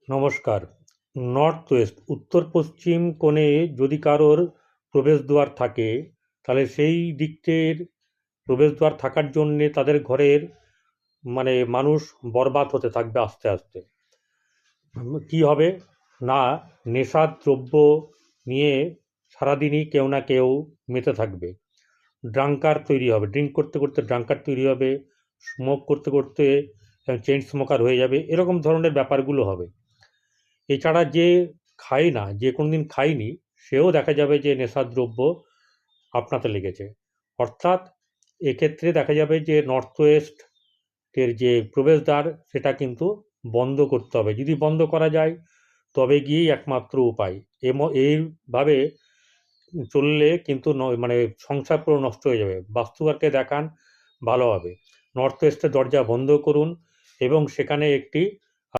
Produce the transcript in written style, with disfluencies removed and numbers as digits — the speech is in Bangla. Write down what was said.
নমস্কার। নর্থ ওয়েস্ট উত্তর পশ্চিম কোণে যদি কারোর প্রবেশদ্বার থাকে, তাহলে সেই দিকটের প্রবেশদ্বার থাকার জন্যে তাদের ঘরের মানুষ বরবাদ হতে থাকবে আস্তে আস্তে। কি হবে না, নেশার দ্রব্য নিয়ে সারাদিনই কেউ না কেউ মেতে থাকবে। ড্রাঙ্কার তৈরি হবে, ড্রিঙ্ক করতে করতে ড্রাঙ্কার তৈরি হবে, স্মোক করতে করতে চেইন স্মোকার হয়ে যাবে, এরকম ধরনের ব্যাপারগুলো হবে। এছাড়া যে খায় না, যে কোনোদিন খায়নি, সেও দেখা যাবে যে নেশাদ্রব্য আপনাতে লেগেছে। অর্থাৎ এক্ষেত্রে দেখা যাবে যে নর্থ ওয়েস্টের যে প্রবেশদ্বার সেটা কিন্তু বন্ধ করতে হবে। যদি বন্ধ করা যায় তবে গিয়েই একমাত্র উপায়। এইভাবে চললে কিন্তু সংসার পুরো নষ্ট হয়ে যাবে। বাস্তুবারকে দেখান ভালোভাবে, নর্থ ওয়েস্টের দরজা বন্ধ করুন এবং সেখানে একটি